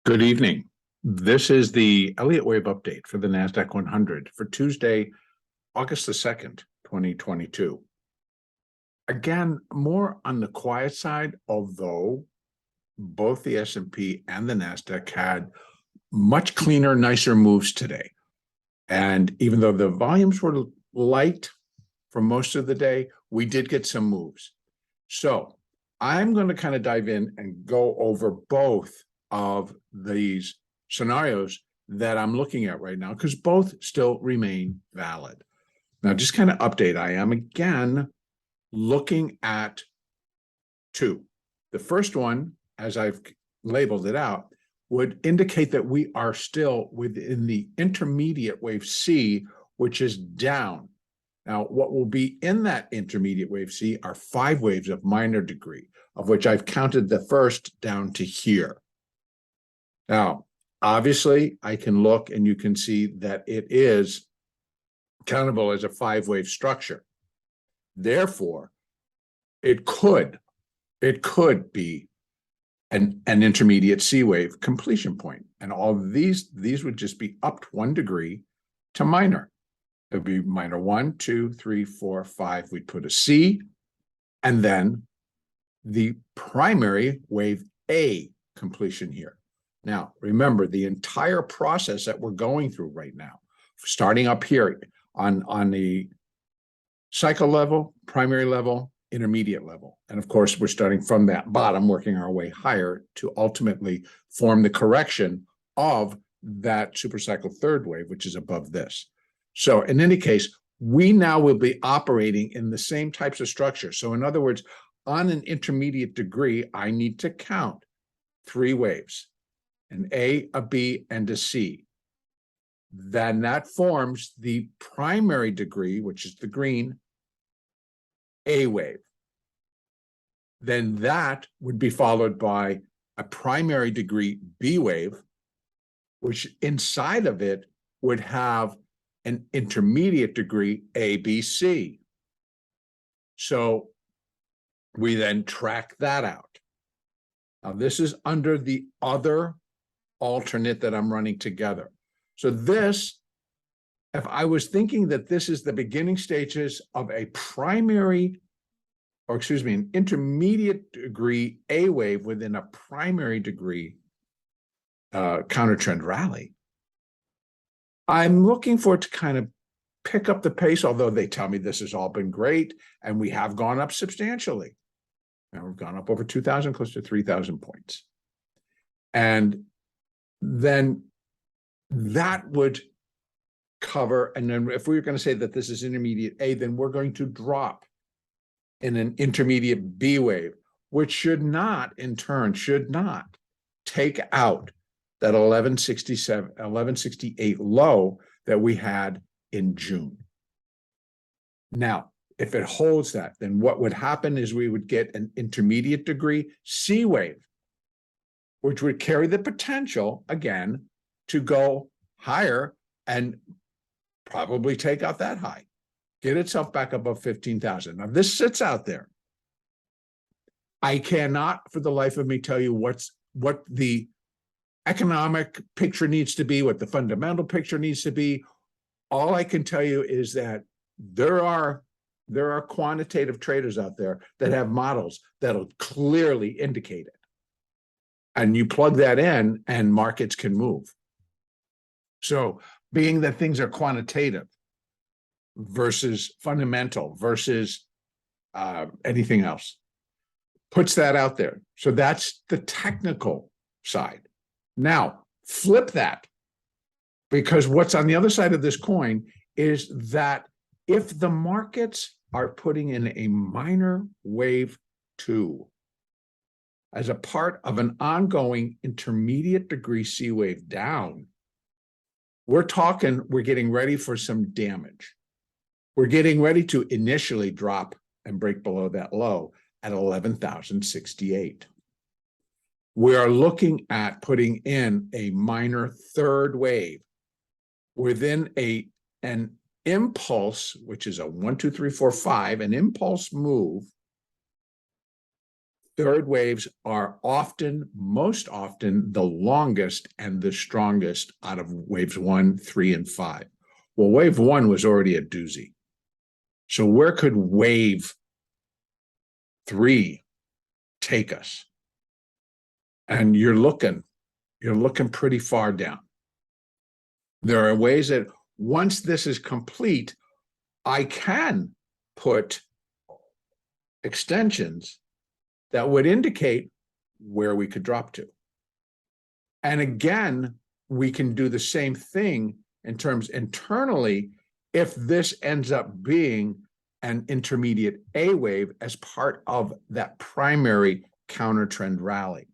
Good evening. This is the Elliott wave update for the NASDAQ 100 for Tuesday, August the 2nd, 2022. Again, more on the quiet side, although both the S&P and the NASDAQ had much cleaner, nicer moves today. And even though the volumes were light for most of the day, we did get some moves. So I'm going to kind of dive in and go over both of these scenarios that I'm looking at right now, because both still remain valid. Now, just kind of update, I am again looking at two. The first one, as I've labeled it out, would indicate that we are still within the intermediate wave C, which is down. Now, what will be in that intermediate wave C are 5 waves of minor degree, of which I've counted the first down to here. Now, obviously, I can look and you can see that it is countable as a 5-wave structure. Therefore, it could be an intermediate C wave completion point. And all these would just be up 1 degree to minor. It would be minor 1, 2, 3, 4, 5. We'd put a C, and then the primary wave A completion here. Now, remember, the entire process that we're going through right now, starting up here on the cycle level, primary level, intermediate level. And of course, we're starting from that bottom, working our way higher to ultimately form the correction of that supercycle third wave, which is above this. So in any case, we now will be operating in the same types of structure. So in other words, on an intermediate degree, I need to count 3 waves, an A, a B, and a C. Then that forms the primary degree, which is the green, A wave. Then that would be followed by a primary degree B wave, which inside of it would have an intermediate degree A, B, C. So we then track that out. Now this is under the other alternate that I'm running together. So this, if I was thinking that this is the beginning stages of a primary, or excuse me, an intermediate degree A wave within a primary degree counter trend rally, I'm looking for it to kind of pick up the pace, although they tell me this has all been great and we have gone up substantially. Now we've gone up over 2,000, close to 3,000 points. And then that would cover, and then if we were going to say that this is intermediate A, then we're going to drop in an intermediate B wave, which should not, in turn, take out that 1168 low that we had in June. Now, if it holds that, then what would happen is we would get an intermediate degree C wave, which would carry the potential, again, to go higher and probably take out that high, get itself back above 15,000. Now, this sits out there. I cannot, for the life of me, tell you what the economic picture needs to be, what the fundamental picture needs to be. All I can tell you is that there are quantitative traders out there that have models that'll clearly indicate it. And you plug that in and markets can move. So being that things are quantitative versus fundamental versus anything else, puts that out there. So that's the technical side. Now, flip that, because what's on the other side of this coin is that if the markets are putting in a minor wave 2 as a part of an ongoing intermediate degree C wave down, we're getting ready for some damage. We're getting ready to initially drop and break below that low at 11,068. We are looking at putting in a minor third wave within an impulse, which is a 1, 2, 3, 4, 5, an impulse move third waves are often, most often, the longest and the strongest out of waves 1, 3, and 5. Well, wave 1 was already a doozy. So where could wave 3 take us? And you're looking pretty far down. There are ways that once this is complete, I can put extensions that would indicate where we could drop to. And again, we can do the same thing in terms internally if this ends up being an intermediate A wave as part of that primary counter trend rally.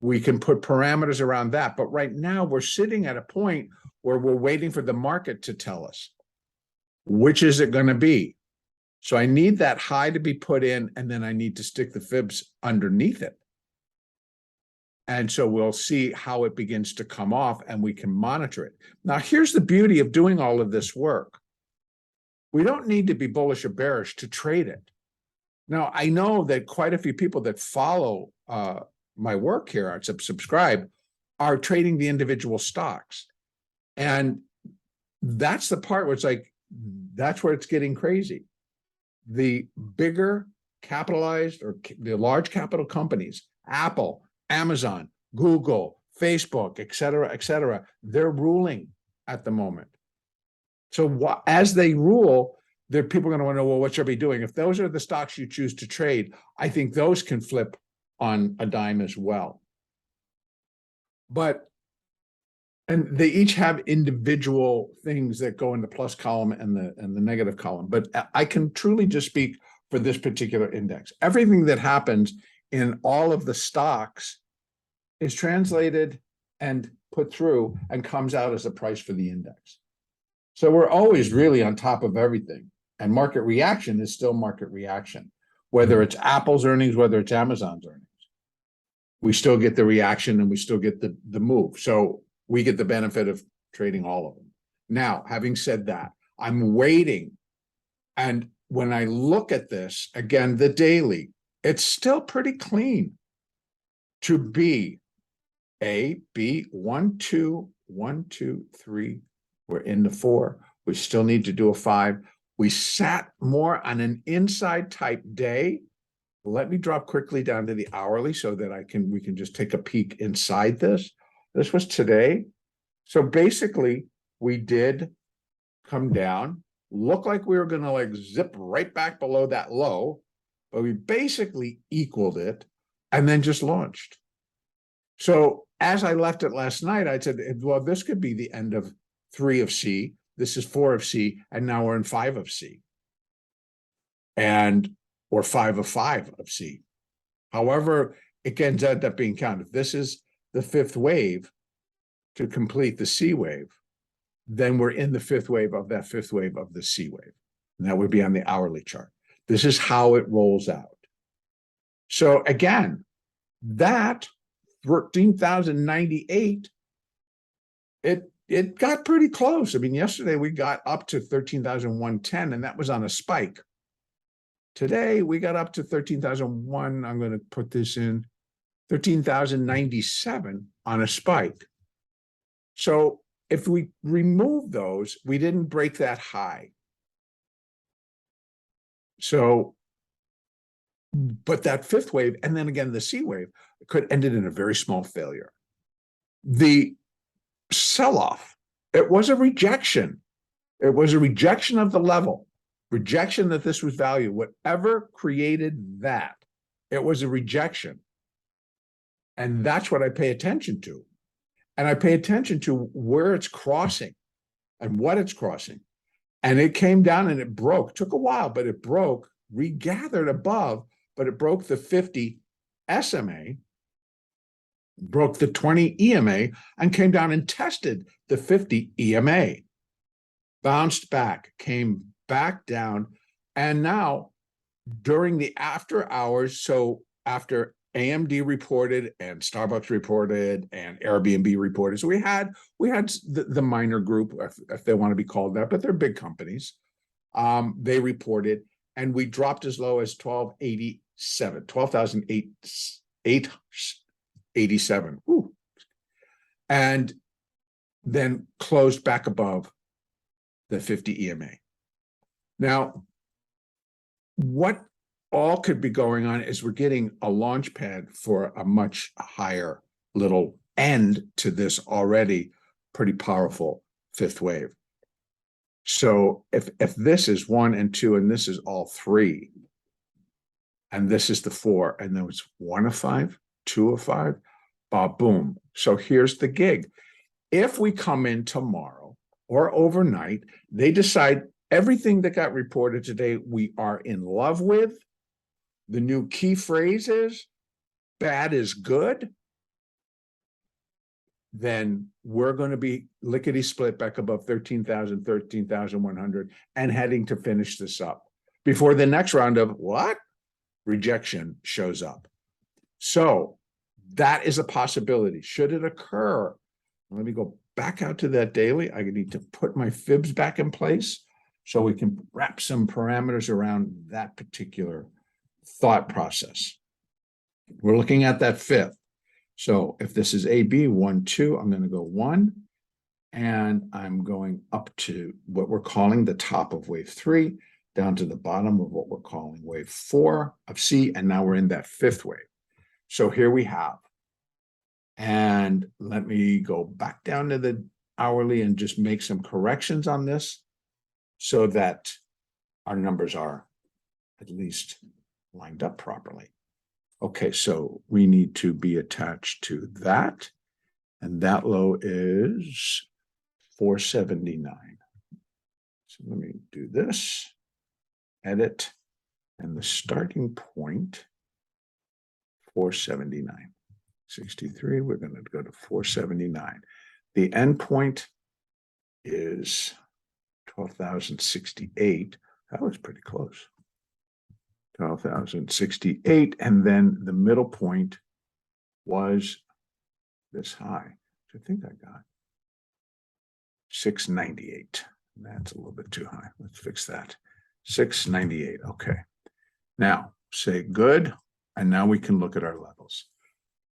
We can put parameters around that, but right now we're sitting at a point where we're waiting for the market to tell us which is it going to be. So I need that high to be put in, and then I need to stick the fibs underneath it. And so we'll see how it begins to come off, and we can monitor it. Now, here's the beauty of doing all of this work. We don't need to be bullish or bearish to trade it. Now, I know that quite a few people that follow my work here, or subscribe, are trading the individual stocks. And that's the part where it's like, that's where it's getting crazy. The bigger capitalized or the large capital companies, Apple, Amazon, Google, Facebook, et cetera, they're ruling at the moment. So as they rule, there people are going to want to know, well, what should I be doing? If those are the stocks you choose to trade, I think those can flip on a dime as well. And they each have individual things that go in the plus column and the negative column. But I can truly just speak for this particular index. Everything that happens in all of the stocks is translated and put through and comes out as a price for the index. So we're always really on top of everything. And market reaction is still market reaction. Whether it's Apple's earnings, whether it's Amazon's earnings, we still get the reaction and we still get the move. So we get the benefit of trading all of them. Now, having said that, I'm waiting. And when I look at this, again, the daily, it's still pretty clean to be A, B, 1, 2, 1, 2, 3. We're in the 4. We still need to do a 5. We sat more on an inside type day. Let me drop quickly down to the hourly so that we can just take a peek inside this. This was today. So basically, we did come down, look like we were going to like zip right back below that low, but we basically equaled it and then just launched. So as I left it last night, I said, well, this could be the end of 3 of C. This is 4 of C, and now we're in 5 of C. Or 5 of 5 of C. However, it can end up being counted. If this is the 5th wave to complete the C wave, then we're in the 5th wave of that 5th wave of the C wave. And that would be on the hourly chart. This is how it rolls out. So again, that 13,098, it got pretty close. I mean, yesterday we got up to 13,110, and that was on a spike. Today we got up to 13,001. I'm going to put this in 13,097 on a spike. So if we remove those, we didn't break that high. So, but that 5th wave, and then again, the C wave could end in a very small failure. The sell-off, it was a rejection. It was a rejection of the level, rejection that this was value. Whatever created that, it was a rejection. And that's what I pay attention to. And I pay attention to where it's crossing and what it's crossing. And it came down and it broke. Took a while, but it broke, regathered above, but it broke the 50 SMA, broke the 20 EMA, and came down and tested the 50 EMA. Bounced back, came back down, and now during the after hours, so after AMD reported and Starbucks reported and Airbnb reported, so we had the minor group, if they want to be called that, but they're big companies. They reported, and we dropped as low as 1280 12,887. And then closed back above the 50 EMA. Now, what all could be going on is we're getting a launch pad for a much higher little end to this already pretty powerful fifth wave. So if this is 1 and 2, and this is all 3, and this is the 4, and then it's 1 of 5, 2 of 5, boom. So here's the gig. If we come in tomorrow or overnight, they decide everything that got reported today we are in love with. The new key phrase is bad is good. Then we're going to be lickety split back above 13,000, 13,100 and heading to finish this up before the next round of what? Rejection shows up. So that is a possibility. Should it occur? Let me go back out to that daily. I need to put my fibs back in place so we can wrap some parameters around that particular thought process. We're looking at that fifth. So if this is AB 1, 2, I'm going to go 1, and I'm going up to what we're calling the top of wave 3, down to the bottom of what we're calling wave 4 of C, and now we're in that fifth wave. So here we have, and let me go back down to the hourly and just make some corrections on this so that our numbers are at least lined up properly. Okay, so we need to be attached to that, and that low is 479. So let me do this, edit, and the starting point, 479. 63, we're going to go to 479. The end point is 12,068. That was pretty close. 12,068, and then the middle point was this high, which I think I got 698. That's a little bit too high. Let's fix that. 698. Okay. Now say good, and now we can look at our levels.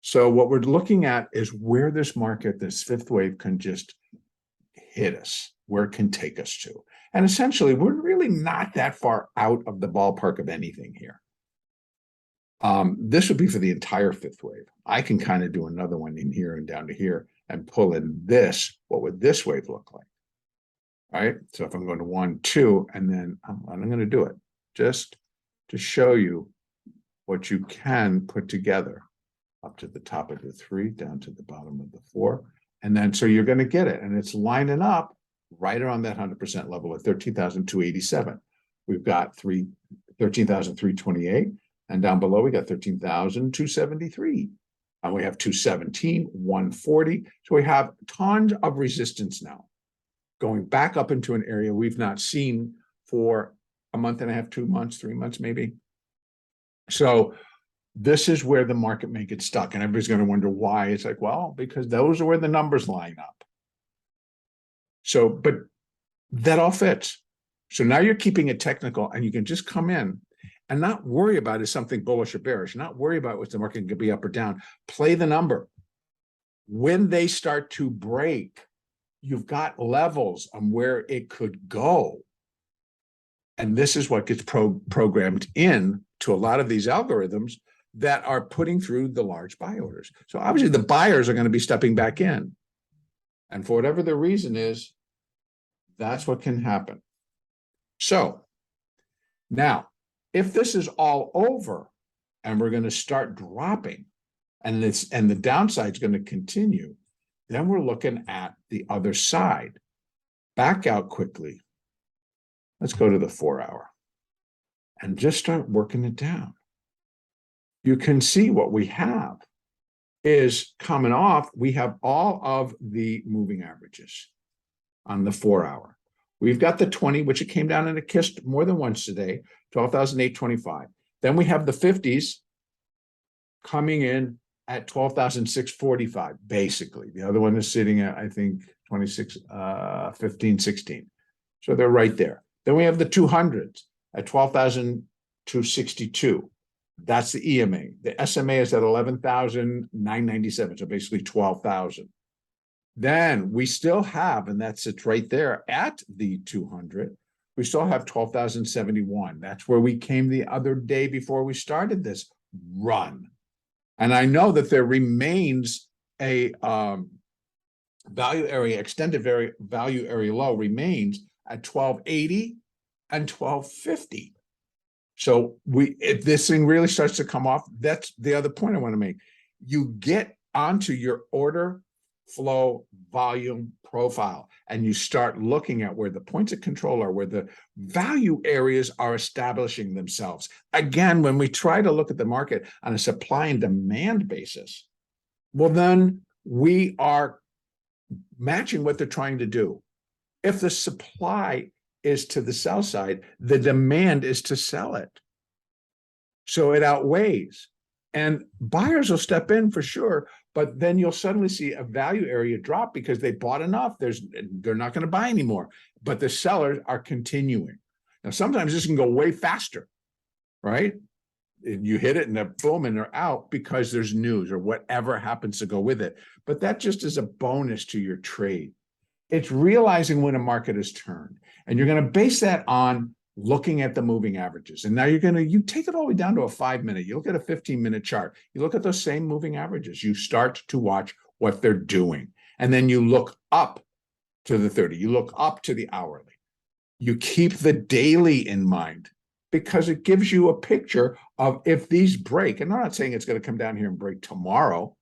So what we're looking at is where this market, this fifth wave, can just hit us, where it can take us to. And essentially, we're really not that far out of the ballpark of anything here. This would be for the entire fifth wave. I can kind of do another one in here and down to here and pull in this. What would this wave look like? All right. So if I'm going to 1, 2, and then I'm going to do it just to show you what you can put together up to the top of the 3, down to the bottom of the 4. And then so you're going to get it. And it's lining up right around that 100% level at 13,287. We've got 13,328, and down below we got 13,273, and we have 217, 140. So we have tons of resistance now, going back up into an area we've not seen for a month and a half, 2 months, 3 months maybe. So this is where the market may get stuck, and everybody's going to wonder why. It's like, well, because those are where the numbers line up. So, but that all fits. So now you're keeping it technical, and you can just come in and not worry about is something bullish or bearish, not worry about what the market could be up or down. Play the number. When they start to break, you've got levels on where it could go. And this is what gets programmed in to a lot of these algorithms that are putting through the large buy orders. So obviously the buyers are going to be stepping back in. And for whatever the reason is, that's what can happen. So now, if this is all over and we're going to start dropping and the downside is going to continue, then we're looking at the other side. Back out quickly. Let's go to the 4-hour and just start working it down. You can see what we have is coming off. We have all of the moving averages on the 4-hour. We've got the 20, which it came down and it kissed more than once today, 12,825. Then we have the 50s coming in at 12,645, basically. The other one is sitting at, I think, 26, 15, 16. So they're right there. Then we have the 200s at 12,262. That's the EMA. The SMA is at 11,997, so basically 12,000. Then we still have, and that sits right there at the 200, we still have 12,071. That's where we came the other day before we started this run. And I know that there remains a value area, extended value area low remains at 1280 and 1250. So if this thing really starts to come off, that's the other point I want to make. You get onto your order flow volume profile and you start looking at where the points of control are, where the value areas are establishing themselves. Again, when we try to look at the market on a supply and demand basis, well, then we are matching what they're trying to do. If the supply is to the sell side, the demand is to sell it. So it outweighs. And buyers will step in for sure, but then you'll suddenly see a value area drop because they bought enough. They're not going to buy anymore, but the sellers are continuing. Now, sometimes this can go way faster, right? You hit it and then boom, and they're out because there's news or whatever happens to go with it. But that just is a bonus to your trade. It's realizing when a market is turned, and you're going to base that on looking at the moving averages. And now you take it all the way down to a 5-minute. You look at a 15-minute chart. You look at those same moving averages. You start to watch what they're doing. And then you look up to the 30. You look up to the hourly. You keep the daily in mind because it gives you a picture of if these break. And I'm not saying it's going to come down here and break tomorrow.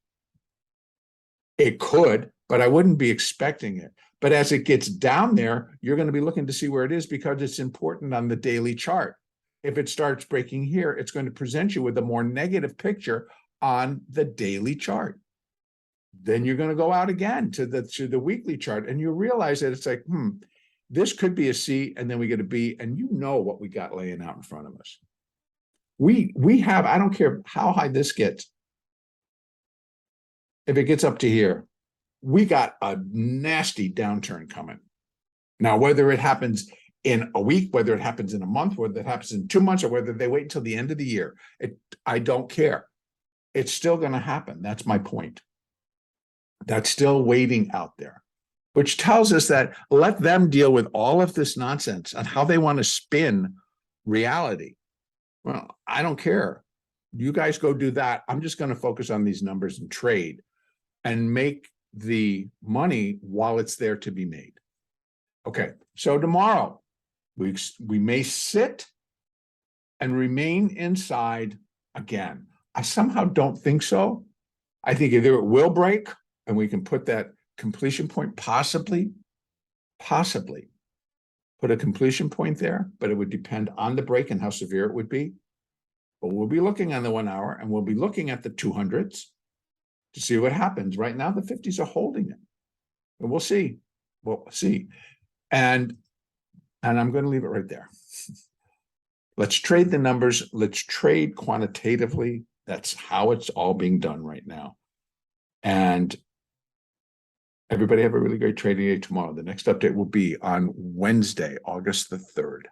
It could, but I wouldn't be expecting it. But as it gets down there, you're going to be looking to see where it is because it's important on the daily chart. If it starts breaking here, it's going to present you with a more negative picture on the daily chart. Then you're going to go out again to the weekly chart, and you realize that it's like, this could be a C, and then we get a B, and you know what we got laying out in front of us. We have, I don't care how high this gets. If it gets up to here, we got a nasty downturn coming. Now, whether it happens in a week, whether it happens in a month, whether it happens in 2 months, or whether they wait until the end of the year, I don't care. It's still going to happen. That's my point. That's still waiting out there, which tells us that let them deal with all of this nonsense on how they want to spin reality. Well, I don't care. You guys go do that. I'm just going to focus on these numbers and trade and make the money while it's there to be made. Okay, so tomorrow we may sit and remain inside again. I somehow don't think so. I think either it will break and we can put that completion point, possibly put a completion point there, but it would depend on the break and how severe it would be. But we'll be looking on the 1 hour and we'll be looking at the 200s to see what happens. Right now, the 50s are holding it. And we'll see. We'll see. And I'm going to leave it right there. Let's trade the numbers. Let's trade quantitatively. That's how it's all being done right now. And everybody have a really great trading day tomorrow. The next update will be on Wednesday, August the 3rd.